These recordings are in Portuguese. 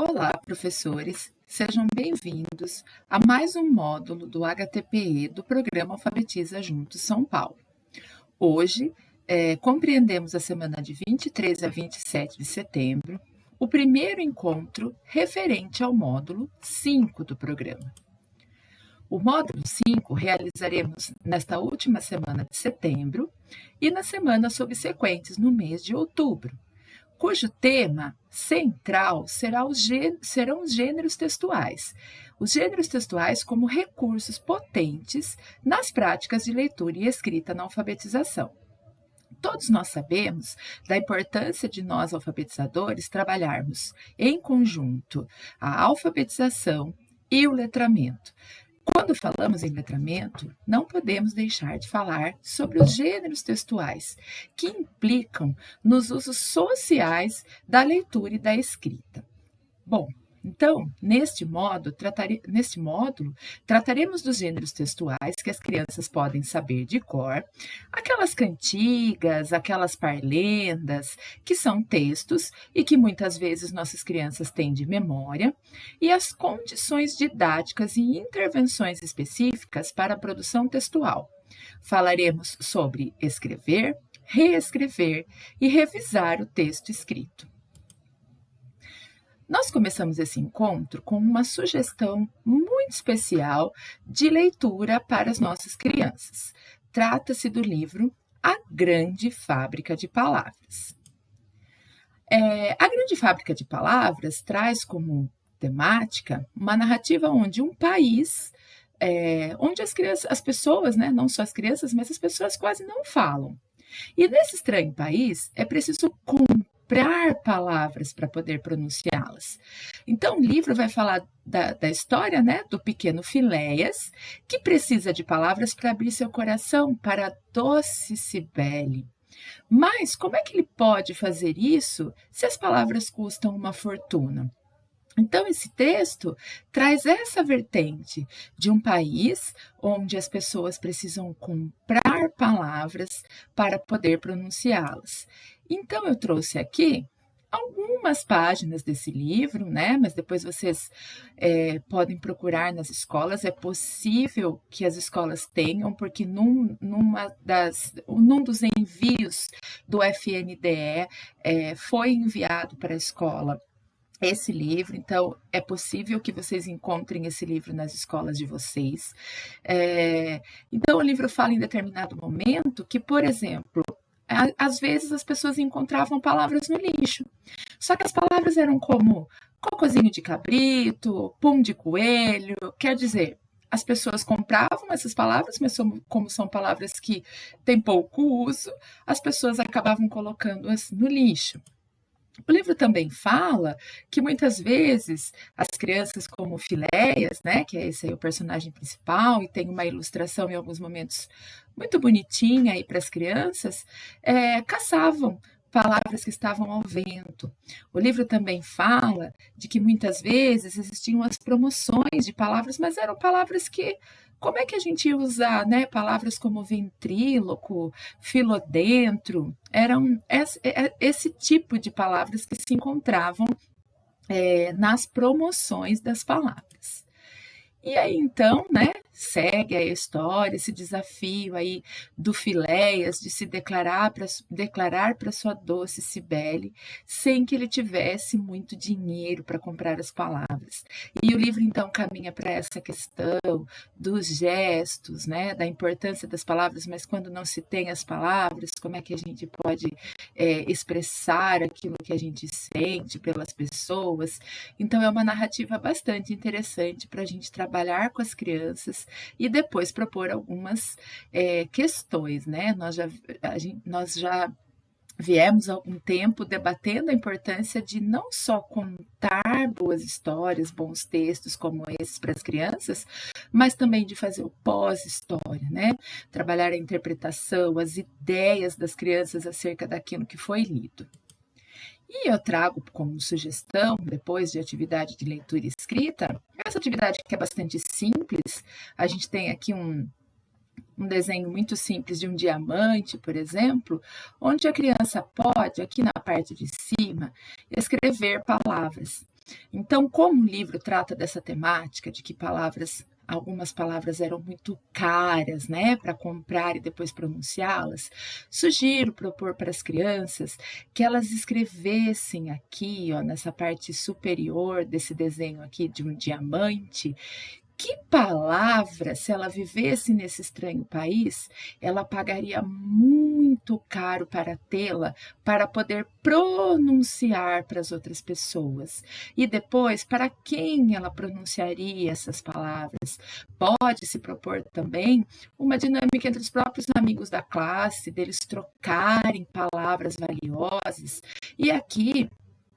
Olá, professores! Sejam bem-vindos a mais um módulo do HTPE do programa Alfabetiza Juntos São Paulo. Hoje, compreendemos a semana de 23 a 27 de setembro, o primeiro encontro referente ao módulo 5 do programa. O módulo 5 realizaremos nesta última semana de setembro e nas semanas subsequentes, no mês de outubro, cujo tema central serão os gêneros textuais. Os gêneros textuais como recursos potentes nas práticas de leitura e escrita na alfabetização. Todos nós sabemos da importância de nós, alfabetizadores, trabalharmos em conjunto a alfabetização e o letramento. Quando falamos em letramento, não podemos deixar de falar sobre os gêneros textuais, que implicam nos usos sociais da leitura e da escrita. Bom, então, neste módulo, trataremos dos gêneros textuais que as crianças podem saber de cor, aquelas cantigas, aquelas parlendas, que são textos e que muitas vezes nossas crianças têm de memória, e as condições didáticas e intervenções específicas para a produção textual. Falaremos sobre escrever, reescrever e revisar o texto escrito. Nós começamos esse encontro com uma sugestão muito especial de leitura para as nossas crianças. Trata-se do livro A Grande Fábrica de Palavras. A Grande Fábrica de Palavras traz como temática uma narrativa onde um país, onde as pessoas, né, não só as crianças, mas as pessoas quase não falam. E nesse estranho país é preciso comprar palavras para poder pronunciá-las. Então, o livro vai falar da história, né, do pequeno Filéias, que precisa de palavras para abrir seu coração para a doce Cibele. Mas como é que ele pode fazer isso se as palavras custam uma fortuna? Então, esse texto traz essa vertente de um país onde as pessoas precisam comprar palavras para poder pronunciá-las. Então, eu trouxe aqui algumas páginas desse livro, né? Mas depois vocês podem procurar nas escolas. É possível que as escolas tenham, porque num dos envios do FNDE foi enviado para a escola esse livro, então é possível que vocês encontrem esse livro nas escolas de vocês. Então, o livro fala em determinado momento que, por exemplo, às vezes as pessoas encontravam palavras no lixo, só que as palavras eram como cocozinho de cabrito, pum de coelho, quer dizer, as pessoas compravam essas palavras, mas como são palavras que têm pouco uso, as pessoas acabavam colocando-as no lixo. O livro também fala que muitas vezes as crianças como Filéias, né, que esse aí é o personagem principal, e tem uma ilustração em alguns momentos muito bonitinha aí para as crianças, caçavam palavras que estavam ao vento. O livro também fala de que muitas vezes existiam as promoções de palavras, mas eram palavras que como é que a gente ia usar, né? Palavras como ventríloco, filodentro, eram esse tipo de palavras que se encontravam nas promoções das palavras. E aí, então, né, segue a história, esse desafio aí do Filéias de se declarar para sua doce Cibele, sem que ele tivesse muito dinheiro para comprar as palavras. E o livro, então, caminha para essa questão dos gestos, né, da importância das palavras, mas quando não se tem as palavras, como é que a gente pode expressar aquilo que a gente sente pelas pessoas. Então, é uma narrativa bastante interessante para a gente trabalhar com as crianças e depois propor algumas questões, né? Nós já viemos há algum tempo debatendo a importância de não só contar boas histórias, bons textos como esses para as crianças, mas também de fazer o pós-história, né? Trabalhar a interpretação, as ideias das crianças acerca daquilo que foi lido. E eu trago como sugestão, depois de atividade de leitura e escrita, essa atividade que é bastante simples. A gente tem aqui um desenho muito simples de um diamante, por exemplo, onde a criança pode, aqui na parte de cima, escrever palavras. Então, como o livro trata dessa temática de que algumas palavras eram muito caras, né, para comprar e depois pronunciá-las, sugiro propor para as crianças que elas escrevessem aqui, ó, nessa parte superior desse desenho aqui de um diamante, que palavra, se ela vivesse nesse estranho país, ela pagaria muito caro para tê-la, para poder pronunciar para as outras pessoas? E depois, para quem ela pronunciaria essas palavras? Pode se propor também uma dinâmica entre os próprios amigos da classe, deles trocarem palavras valiosas. E aqui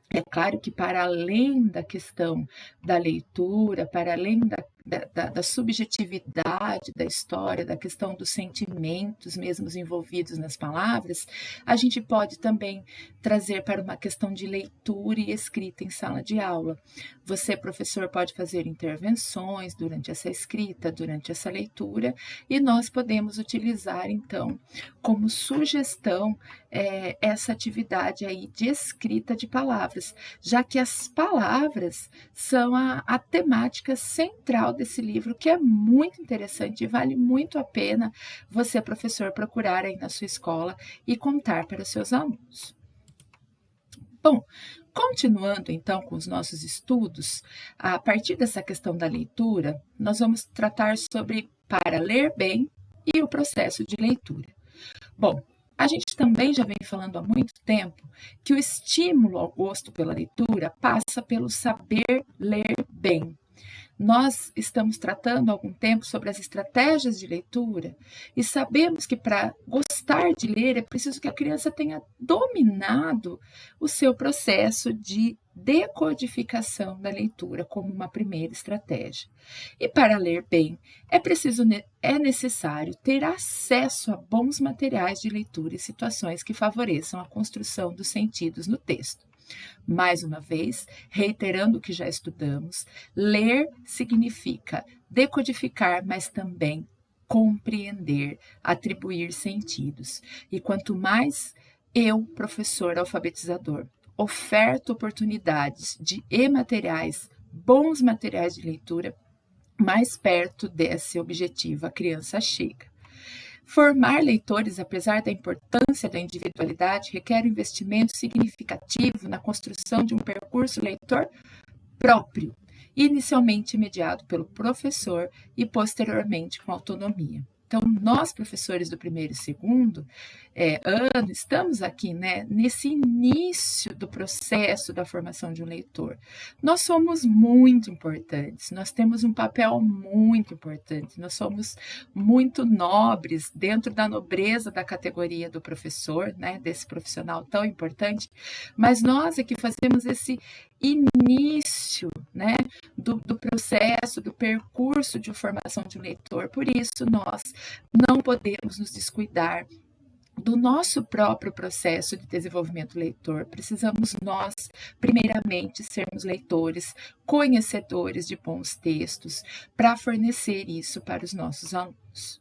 é claro que, para além da questão da leitura, para além da subjetividade da história, da questão dos sentimentos mesmos envolvidos nas palavras, a gente pode também trazer para uma questão de leitura e escrita em sala de aula. Você, professor, pode fazer intervenções durante essa escrita, durante essa leitura, e nós podemos utilizar, então, como sugestão, essa atividade aí de escrita de palavras, já que as palavras são a temática central desse livro, que é muito interessante e vale muito a pena você, professor, procurar aí na sua escola e contar para os seus alunos. Bom, continuando então com os nossos estudos, a partir dessa questão da leitura, nós vamos tratar sobre para ler bem e o processo de leitura. Bom, a gente também já vem falando há muito tempo que o estímulo ao gosto pela leitura passa pelo saber ler bem. Nós estamos tratando há algum tempo sobre as estratégias de leitura e sabemos que para gostar de ler é preciso que a criança tenha dominado o seu processo de decodificação da leitura como uma primeira estratégia. E para ler bem, é necessário ter acesso a bons materiais de leitura e situações que favoreçam a construção dos sentidos no texto. Mais uma vez, reiterando o que já estudamos, ler significa decodificar, mas também compreender, atribuir sentidos. E quanto mais eu, professor alfabetizador, oferto oportunidades e materiais, bons materiais de leitura, mais perto desse objetivo a criança chega. Formar leitores, apesar da importância da individualidade, requer um investimento significativo na construção de um percurso leitor próprio, inicialmente mediado pelo professor e posteriormente com autonomia. Então, nós, professores do primeiro e segundo ano, estamos aqui, né, nesse início do processo da formação de um leitor. Nós somos muito importantes, nós temos um papel muito importante, nós somos muito nobres dentro da nobreza da categoria do professor, né, desse profissional tão importante, mas nós é que fazemos esse início, né, do processo, do percurso de formação de um leitor. Por isso, nós não podemos nos descuidar do nosso próprio processo de desenvolvimento leitor. Precisamos nós, primeiramente, sermos leitores, conhecedores de bons textos, para fornecer isso para os nossos alunos.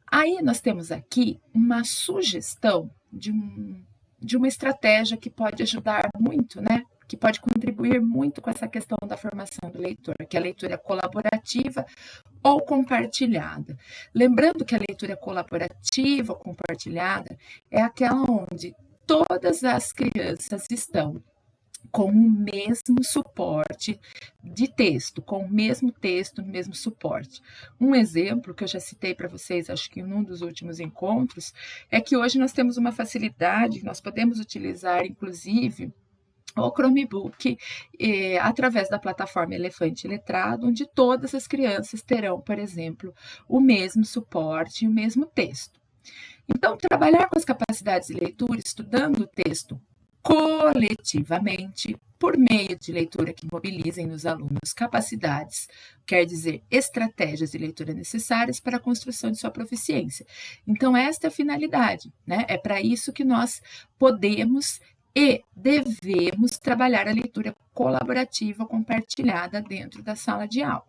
Aí nós temos aqui uma sugestão de uma estratégia que pode ajudar muito, né? Que pode contribuir muito com essa questão da formação do leitor, que é a leitura colaborativa ou compartilhada. Lembrando que a leitura colaborativa ou compartilhada é aquela onde todas as crianças estão com o mesmo suporte de texto, com o mesmo texto, o mesmo suporte. Um exemplo que eu já citei para vocês, acho que em um dos últimos encontros, é que hoje nós temos uma facilidade, nós podemos utilizar, inclusive, o Chromebook, através da plataforma Elefante Letrado, onde todas as crianças terão, por exemplo, o mesmo suporte e o mesmo texto. Então, trabalhar com as capacidades de leitura, estudando o texto coletivamente, por meio de leitura que mobilizem nos alunos capacidades, quer dizer, estratégias de leitura necessárias para a construção de sua proficiência. Então, esta é a finalidade, né? É para isso que nós podemos e devemos trabalhar a leitura colaborativa compartilhada dentro da sala de aula.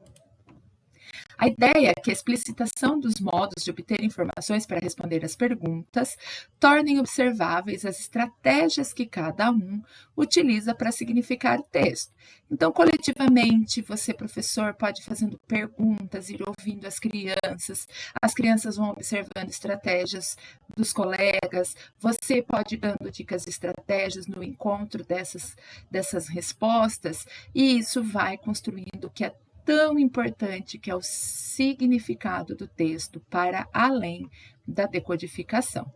A ideia é que a explicitação dos modos de obter informações para responder às perguntas tornem observáveis as estratégias que cada um utiliza para significar o texto. Então, coletivamente, você, professor, pode ir fazendo perguntas, ir ouvindo as crianças vão observando estratégias dos colegas, você pode ir dando dicas de estratégias no encontro dessas respostas, e isso vai construindo o que é tão importante, que é o significado do texto para além da decodificação,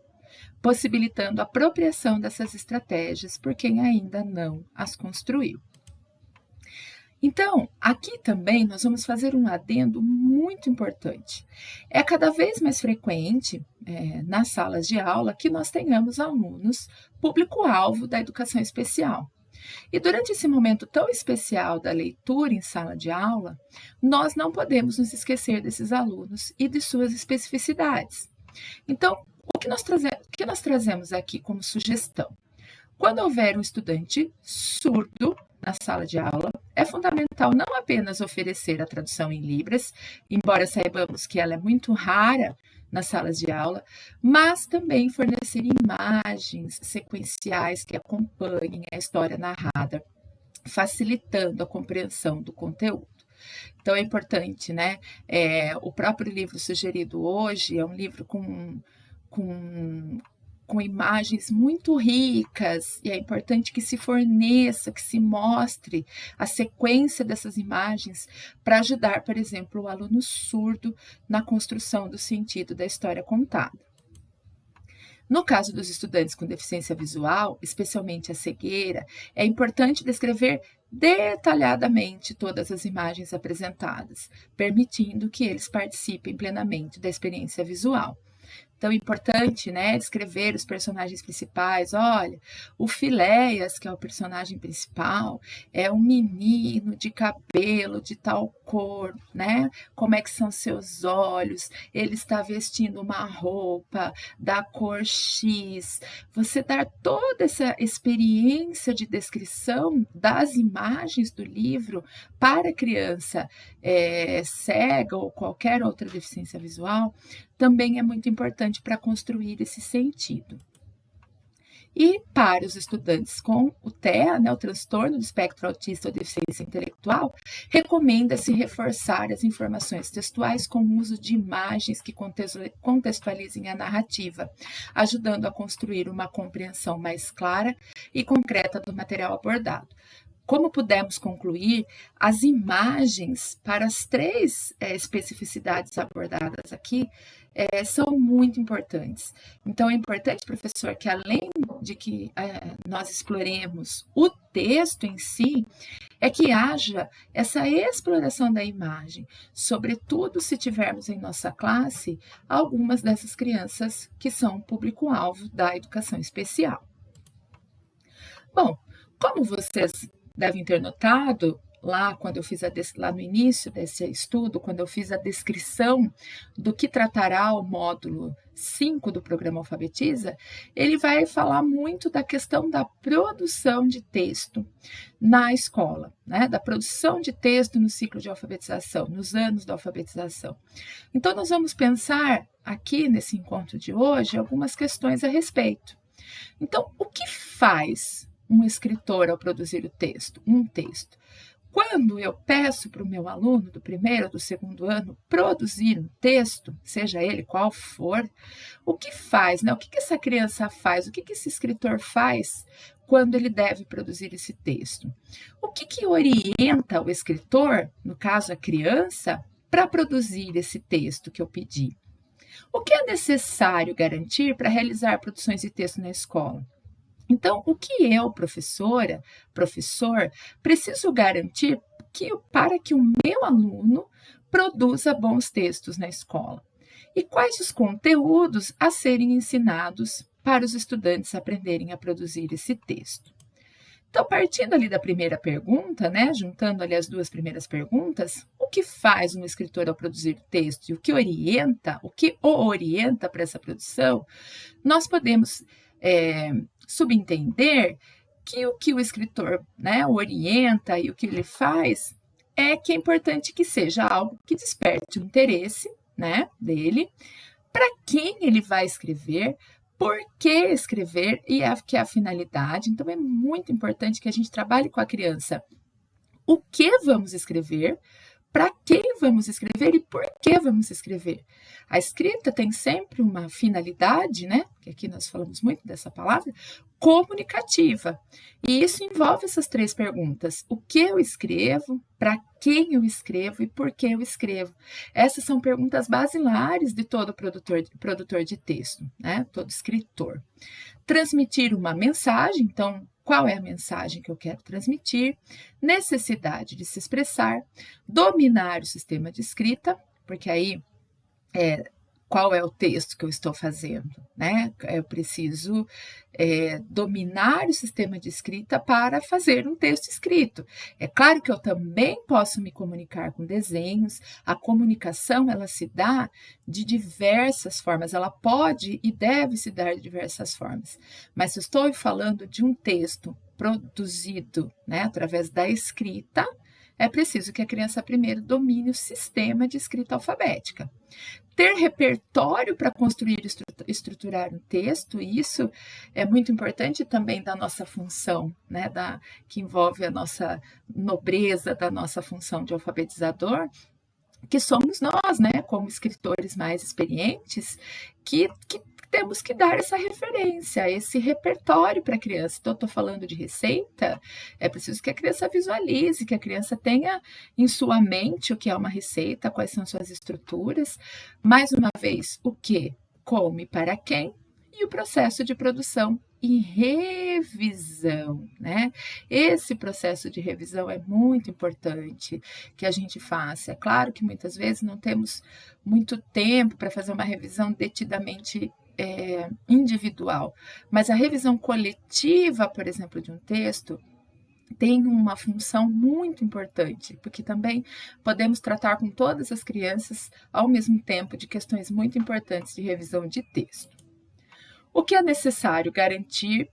possibilitando a apropriação dessas estratégias por quem ainda não as construiu. Então, aqui também nós vamos fazer um adendo muito importante. É cada vez mais frequente nas salas de aula que nós tenhamos alunos público-alvo da educação especial. E durante esse momento tão especial da leitura em sala de aula, nós não podemos nos esquecer desses alunos e de suas especificidades. Então, o que nós trazemos aqui como sugestão? Quando houver um estudante surdo na sala de aula, é fundamental não apenas oferecer a tradução em Libras, embora saibamos que ela é muito rara nas salas de aula, mas também fornecer imagens sequenciais que acompanhem a história narrada, facilitando a compreensão do conteúdo. Então é importante, né? O próprio livro sugerido hoje é um livro com imagens muito ricas, e é importante que se forneça, que se mostre a sequência dessas imagens para ajudar, por exemplo, o aluno surdo na construção do sentido da história contada. No caso dos estudantes com deficiência visual, especialmente a cegueira, é importante descrever detalhadamente todas as imagens apresentadas, permitindo que eles participem plenamente da experiência visual. Então, é importante, né, descrever os personagens principais. Olha, o Filéias, que é o personagem principal, é um menino de cabelo de tal cor, né? Como é que são seus olhos? Ele está vestindo uma roupa da cor X. Você dar toda essa experiência de descrição das imagens do livro para a criança cega ou qualquer outra deficiência visual também é muito importante para construir esse sentido. E para os estudantes com o TEA, né, o transtorno do espectro autista ou deficiência intelectual, recomenda-se reforçar as informações textuais com o uso de imagens que contextualizem a narrativa, ajudando a construir uma compreensão mais clara e concreta do material abordado. Como pudemos concluir, as imagens para as três especificidades abordadas aqui são muito importantes. Então, é importante, professor, que além de que nós exploremos o texto em si, é que haja essa exploração da imagem, sobretudo se tivermos em nossa classe algumas dessas crianças que são público-alvo da educação especial. Bom, como vocês devem ter notado, lá no início desse estudo, quando eu fiz a descrição do que tratará o módulo 5 do programa Alfabetiza, ele vai falar muito da questão da produção de texto na escola, né? Da produção de texto no ciclo de alfabetização, nos anos da alfabetização. Então, nós vamos pensar aqui nesse encontro de hoje algumas questões a respeito. Então, o que faz um escritor ao produzir um texto? Quando eu peço para o meu aluno do primeiro ou do segundo ano produzir um texto, seja ele qual for, o que faz, né? O que essa criança faz? O que esse escritor faz quando ele deve produzir esse texto? O que orienta o escritor, no caso a criança, para produzir esse texto que eu pedi? O que é necessário garantir para realizar produções de texto na escola? Então, o que eu, professor, preciso garantir para que o meu aluno produza bons textos na escola? E quais os conteúdos a serem ensinados para os estudantes aprenderem a produzir esse texto? Então, partindo ali da primeira pergunta, né, juntando ali as duas primeiras perguntas, o que faz um escritor ao produzir texto e o que o orienta para essa produção, nós podemos subentender que o escritor, né, orienta e o que ele faz é que é importante que seja algo que desperte o interesse, né, dele, para quem ele vai escrever, por que escrever e que é a finalidade. Então, é muito importante que a gente trabalhe com a criança o que vamos escrever, para quem vamos escrever e por que vamos escrever. A escrita tem sempre uma finalidade, né? Que aqui nós falamos muito dessa palavra, comunicativa. E isso envolve essas 3 perguntas: o que eu escrevo, para quem eu escrevo e por que eu escrevo. Essas são perguntas basilares de todo produtor de texto, né? Todo escritor. Transmitir uma mensagem, então, qual é a mensagem que eu quero transmitir? Necessidade de se expressar, dominar o sistema de escrita, porque aí qual é o texto que eu estou fazendo, né? Eu preciso dominar o sistema de escrita para fazer um texto escrito. É claro que eu também posso me comunicar com desenhos. A comunicação, ela se dá de diversas formas. Ela pode e deve se dar de diversas formas. Mas se eu estou falando de um texto produzido, né, através da escrita, é preciso que a criança primeiro domine o sistema de escrita alfabética. Ter repertório para construir e estruturar um texto, isso é muito importante também da nossa função, né, que envolve a nossa nobreza da nossa função de alfabetizador, que somos nós, né, como escritores mais experientes, que temos que dar essa referência, esse repertório para a criança. Então, estou falando de receita, é preciso que a criança visualize, que a criança tenha em sua mente o que é uma receita, quais são suas estruturas. Mais uma vez, o que, como e para quem, e o processo de produção e revisão, né? Esse processo de revisão é muito importante que a gente faça. É claro que muitas vezes não temos muito tempo para fazer uma revisão detidamente individual, mas a revisão coletiva, por exemplo, de um texto, tem uma função muito importante, porque também podemos tratar com todas as crianças ao mesmo tempo de questões muito importantes de revisão de texto. O que é necessário garantir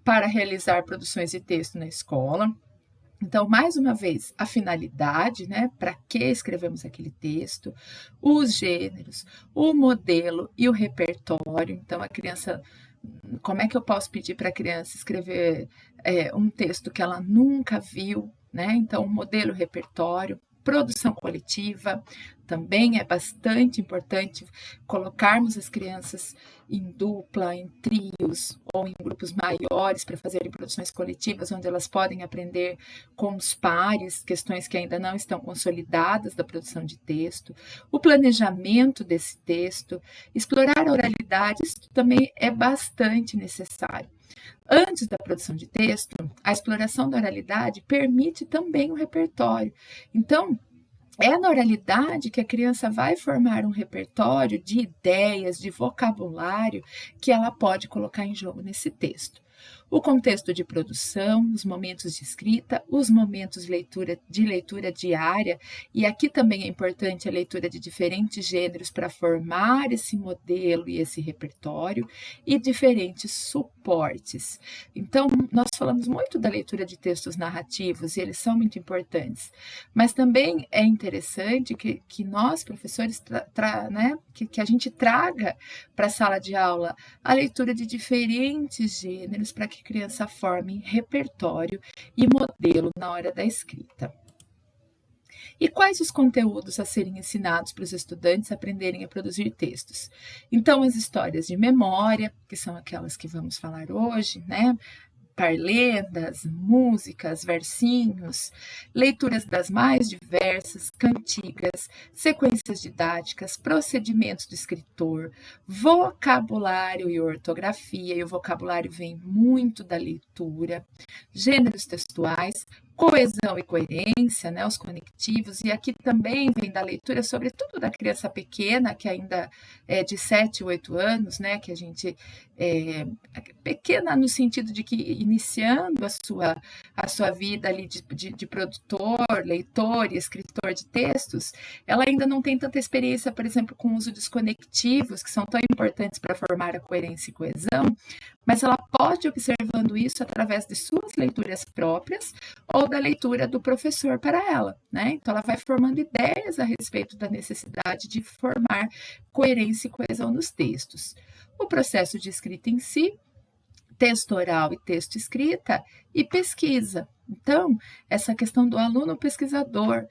para realizar produções de texto na escola? Então, mais uma vez, a finalidade, né? Para que escrevemos aquele texto, os gêneros, o modelo e o repertório. Então, a criança, como é que eu posso pedir para a criança escrever um texto que ela nunca viu, né? Então, o modelo, o repertório, produção coletiva, também é bastante importante colocarmos as crianças em dupla, em trios ou em grupos maiores para fazerem produções coletivas, onde elas podem aprender com os pares, questões que ainda não estão consolidadas da produção de texto, o planejamento desse texto, explorar a oralidade, isso também é bastante necessário. Antes da produção de texto, a exploração da oralidade permite também o repertório. Então, é na oralidade que a criança vai formar um repertório de ideias, de vocabulário que ela pode colocar em jogo nesse texto. O contexto de produção, os momentos de escrita, os momentos de leitura diária, e aqui também é importante a leitura de diferentes gêneros para formar esse modelo e esse repertório, e diferentes suportes. Então, nós falamos muito da leitura de textos narrativos, e eles são muito importantes, mas também é interessante que nós, professores, né, que a gente traga para a sala de aula a leitura de diferentes gêneros para que a criança forme repertório e modelo na hora da escrita. E quais os conteúdos a serem ensinados para os estudantes aprenderem a produzir textos? Então, as histórias de memória, que são aquelas que vamos falar hoje, né? Parlendas, músicas, versinhos, leituras das mais diversas, cantigas, sequências didáticas, procedimentos do escritor, vocabulário e ortografia, e o vocabulário vem muito da leitura, gêneros textuais, coesão e coerência, né, os conectivos, e aqui também vem da leitura, sobretudo da criança pequena, que ainda é de 7, 8 anos, né, que a gente pequena no sentido de que iniciando a sua vida ali de produtor, leitor e escritor de textos, ela ainda não tem tanta experiência, por exemplo, com o uso dos conectivos, que são tão importantes para formar a coerência e coesão, mas ela pode ir observando isso através de suas leituras próprias ou ou da leitura do professor para ela, né? Então, ela vai formando ideias a respeito da necessidade de formar coerência e coesão nos textos. O processo de escrita em si, texto oral e texto escrita, e pesquisa. Então, essa questão do aluno pesquisador,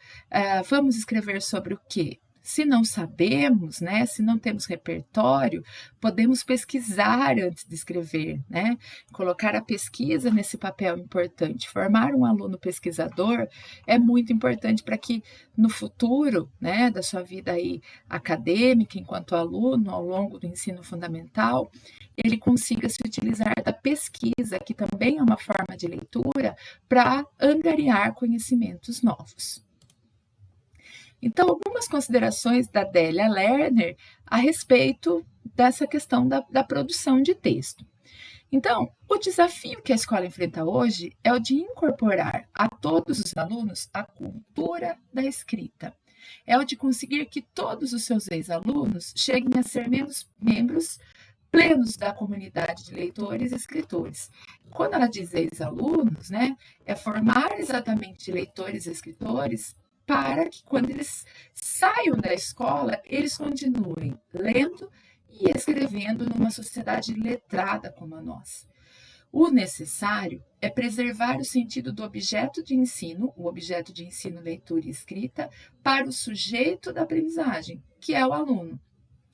vamos escrever sobre o quê? Se não sabemos, né, se não temos repertório, podemos pesquisar antes de escrever, né? Colocar a pesquisa nesse papel importante. Formar um aluno pesquisador é muito importante para que no futuro, né, da sua vida aí acadêmica, enquanto aluno, ao longo do ensino fundamental, ele consiga se utilizar da pesquisa, que também é uma forma de leitura, para angariar conhecimentos novos. Então, algumas considerações da Délia Lerner a respeito dessa questão da produção de texto. Então, o desafio que a escola enfrenta hoje é o de incorporar a todos os alunos a cultura da escrita. É o de conseguir que todos os seus ex-alunos cheguem a ser membros plenos da comunidade de leitores e escritores. Quando ela diz ex-alunos, né, é formar exatamente leitores e escritores para que, quando eles saiam da escola, eles continuem lendo e escrevendo numa sociedade letrada como a nossa. O necessário é preservar o sentido do objeto de ensino, o objeto de ensino, leitura e escrita, para o sujeito da aprendizagem, que é o aluno.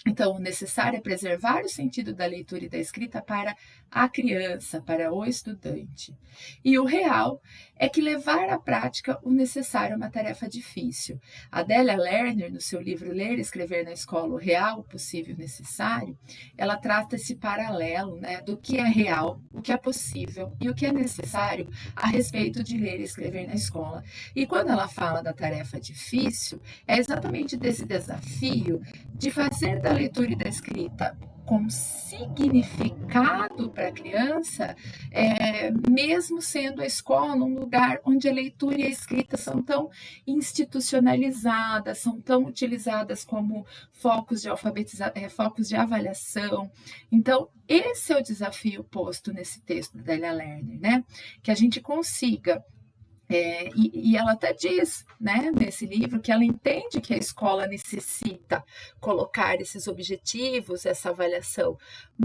Então, o necessário é preservar o sentido da leitura e da escrita para a criança, para o estudante. E o real é que levar à prática o necessário é uma tarefa difícil. A Délia Lerner, no seu livro Ler e Escrever na Escola, o Real, o Possível e o Necessário, ela trata esse paralelo, né, do que é real, o que é possível e o que é necessário a respeito de ler e escrever na escola. E quando ela fala da tarefa difícil, é exatamente desse desafio de fazer da leitura e da escrita com significado para a criança, mesmo sendo a escola um lugar onde a leitura e a escrita são tão institucionalizadas, são tão utilizadas como focos de focos de avaliação. Então, esse é o desafio posto nesse texto da Délia Lerner, né? Que a gente consiga. E ela até diz, né, nesse livro, que ela entende que a escola necessita colocar esses objetivos, essa avaliação,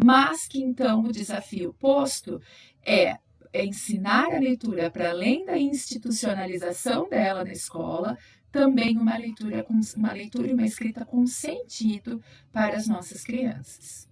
mas que então o desafio posto é ensinar a leitura para além da institucionalização dela na escola, também uma leitura e uma escrita com sentido para as nossas crianças.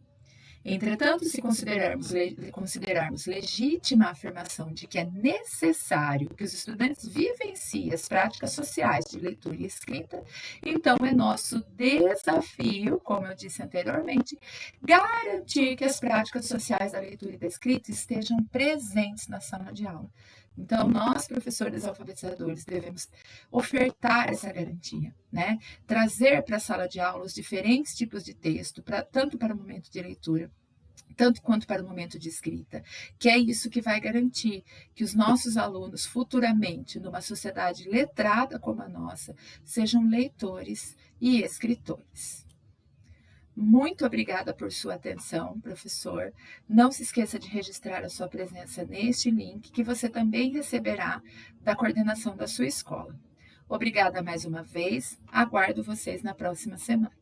Entretanto, se considerarmos legítima a afirmação de que é necessário que os estudantes vivenciem as práticas sociais de leitura e escrita, então é nosso desafio, como eu disse anteriormente, garantir que as práticas sociais da leitura e da escrita estejam presentes na sala de aula. Então, nós, professores alfabetizadores, devemos ofertar essa garantia, né? Trazer para a sala de aula os diferentes tipos de texto, tanto para o momento de leitura, tanto quanto para o momento de escrita, que é isso que vai garantir que os nossos alunos, futuramente, numa sociedade letrada como a nossa, sejam leitores e escritores. Muito obrigada por sua atenção, professor. Não se esqueça de registrar a sua presença neste link, que você também receberá da coordenação da sua escola. Obrigada mais uma vez. Aguardo vocês na próxima semana.